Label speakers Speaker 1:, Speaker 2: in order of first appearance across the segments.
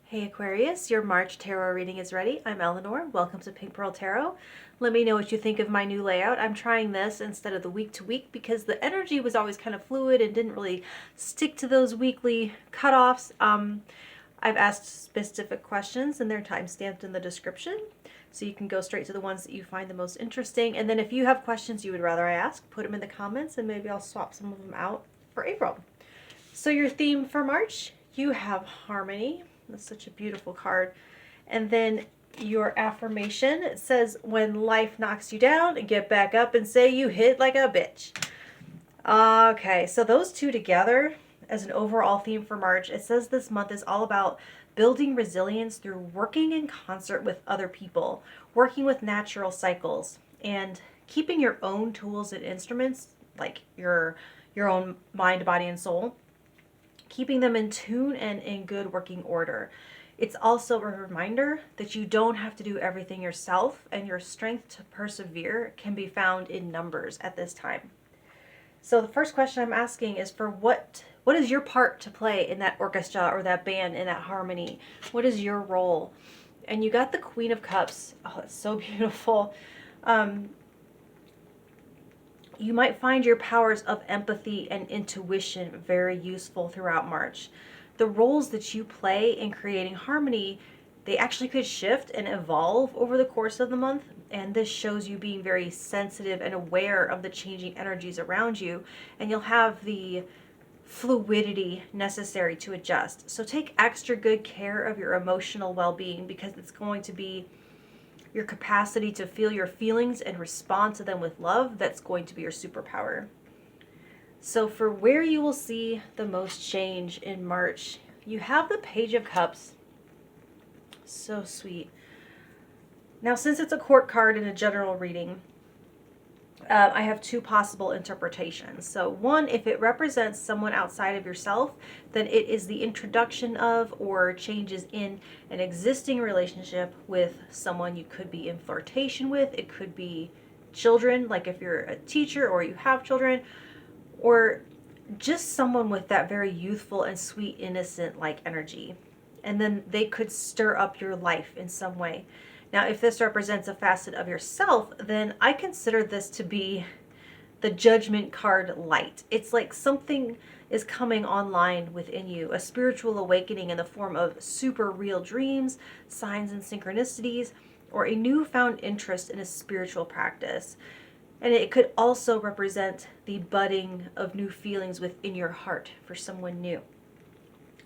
Speaker 1: Hey Aquarius, your March tarot reading is ready. I'm Eleanor. Welcome to Pink Pearl Tarot. Let me know what you think of my new layout. I'm trying this instead of the week to week because the energy was always kind of fluid and didn't really stick to those weekly cutoffs. I've asked specific questions and they're time stamped in the description. So you can go straight to the ones that you find the most interesting. And then if you have questions you would rather I ask, put them in the comments and maybe I'll swap some of them out for April. So your theme for March, you have harmony. That's such a beautiful card. And then your affirmation, it says, when life knocks you down, get back up and say you hit like a bitch. Okay, so those two together as an overall theme for March, it says this month is all about building resilience through working in concert with other people, working with natural cycles, and keeping your own tools and instruments, like your own mind, body, and soul, keeping them in tune and in good working order. It's also a reminder that you don't have to do everything yourself, and your strength to persevere can be found in numbers at this time. So the first question I'm asking is for what is your part to play in that orchestra or that band, in that harmony? What is your role? And you got the Queen of Cups. Oh, it's so beautiful. You might find your powers of empathy and intuition very useful throughout March. The roles that you play in creating harmony, they actually could shift and evolve over the course of the month. And this shows you being very sensitive and aware of the changing energies around you. And you'll have the fluidity necessary to adjust. So take extra good care of your emotional well-being, because it's going to be your capacity to feel your feelings and respond to them with love that's going to be your superpower. So for where you will see the most change in March, you have the Page of Cups. So sweet. Now, since it's a court card in a general reading, I have two possible interpretations. So one, if it represents someone outside of yourself, then it is the introduction of or changes in an existing relationship with someone you could be in flirtation with. It could be children, like if you're a teacher or you have children, or just someone with that very youthful and sweet, innocent like energy. And then they could stir up your life in some way. Now, if this represents a facet of yourself, then I consider this to be the Judgment card light. It's like something is coming online within you, a spiritual awakening in the form of super real dreams, signs and synchronicities, or a newfound interest in a spiritual practice. And it could also represent the budding of new feelings within your heart for someone new.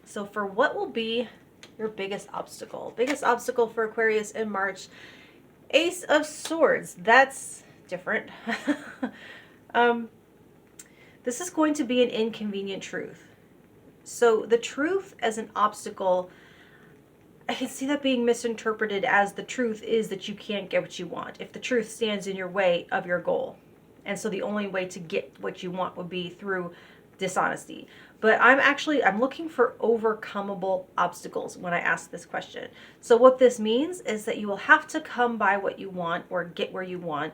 Speaker 1: So for what will be your biggest obstacle? Biggest obstacle for Aquarius in March, Ace of Swords. That's different. This is going to be an inconvenient truth. So the truth as an obstacle, I can see that being misinterpreted as the truth is that you can't get what you want. If the truth stands in your way of your goal. And so the only way to get what you want would be through dishonesty. But I'm looking for overcomable obstacles when I ask this question. So what this means is that you will have to come by what you want or get where you want,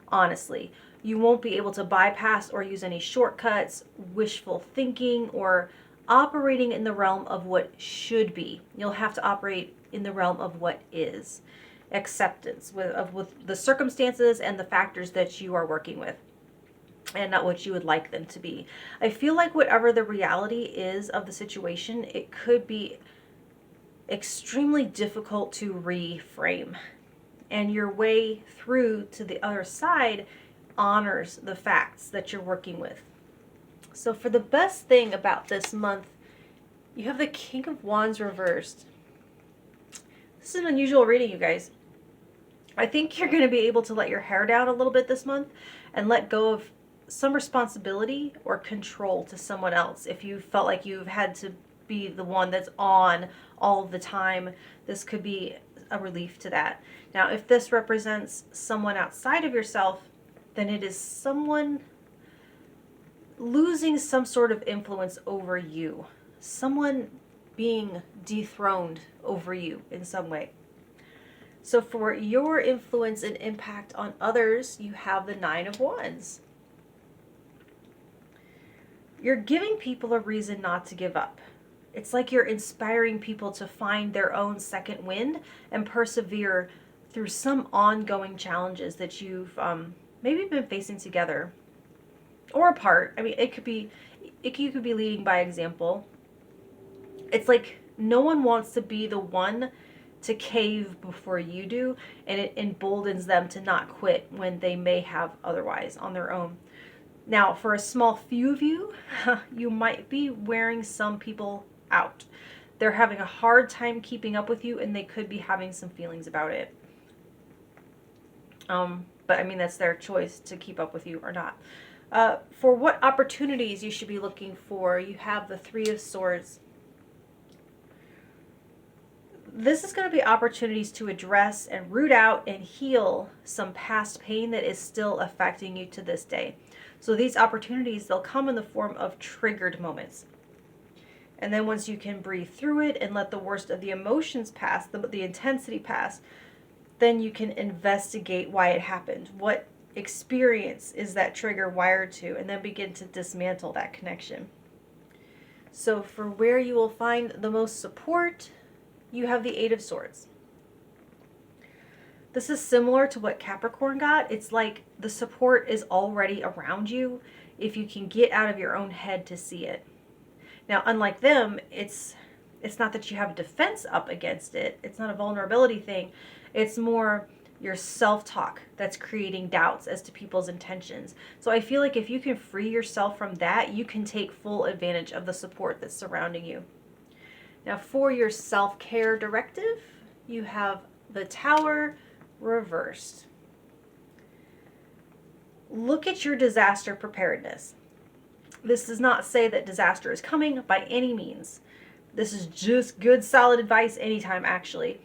Speaker 1: honestly. You won't be able to bypass or use any shortcuts, wishful thinking, or operating in the realm of what should be. You'll have to operate in the realm of what is. Acceptance with the circumstances and the factors that you are working with, and not what you would like them to be. I feel like whatever the reality is of the situation, it could be extremely difficult to reframe. And your way through to the other side honors the facts that you're working with. So for the best thing about this month, you have the King of Wands reversed. This is an unusual reading, you guys. I think you're going to be able to let your hair down a little bit this month and let go of some responsibility or control to someone else. If you felt like you've had to be the one that's on all the time, this could be a relief to that. Now, if this represents someone outside of yourself, then it is someone losing some sort of influence over you. Someone being dethroned over you in some way. So for your influence and impact on others, you have the Nine of Wands. You're giving people a reason not to give up. It's like you're inspiring people to find their own second wind and persevere through some ongoing challenges that you've maybe been facing together or apart. I mean, you could be leading by example. It's like no one wants to be the one to cave before you do, and it emboldens them to not quit when they may have otherwise on their own. Now, for a small few of you, you might be wearing some people out. They're having a hard time keeping up with you, and they could be having some feelings about it. But I mean, that's their choice to keep up with you or not. For what opportunities you should be looking for, you have the Three of Swords. This is going to be opportunities to address and root out and heal some past pain that is still affecting you to this day. So these opportunities, they'll come in the form of triggered moments. And then once you can breathe through it and let the worst of the emotions pass, the intensity pass, then you can investigate why it happened. What experience is that trigger wired to? And then begin to dismantle that connection. So for where you will find the most support, you have the Eight of Swords. This is similar to what Capricorn got. It's like the support is already around you if you can get out of your own head to see it. Now, unlike them, it's not that you have a defense up against it. It's not a vulnerability thing. It's more your self-talk that's creating doubts as to people's intentions. So I feel like if you can free yourself from that, you can take full advantage of the support that's surrounding you. Now, for your self-care directive, you have the Tower reversed. Look at your disaster preparedness. This does not say that disaster is coming by any means. This is just good, solid advice anytime, actually.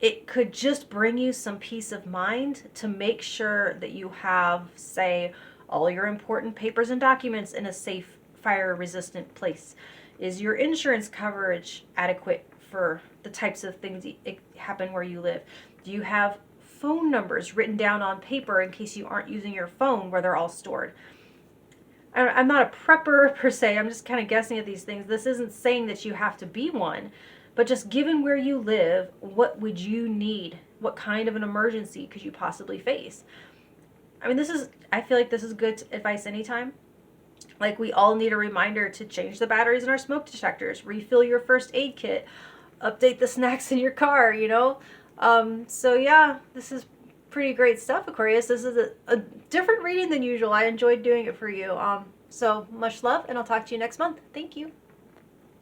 Speaker 1: It could just bring you some peace of mind to make sure that you have, say, all your important papers and documents in a safe, fire-resistant place. Is your insurance coverage adequate for the types of things that happen where you live? Do you have phone numbers written down on paper in case you aren't using your phone where they're all stored? I'm not a prepper per se. I'm just kind of guessing at these things. This isn't saying that you have to be one, but just given where you live, what would you need? What kind of an emergency could you possibly face? I mean, I feel like this is good advice anytime. Like, we all need a reminder to change the batteries in our smoke detectors, refill your first aid kit, update the snacks in your car, you know? So yeah, this is pretty great stuff, Aquarius. This is a different reading than usual. I enjoyed doing it for you. So much love, and I'll talk to you next month. Thank you.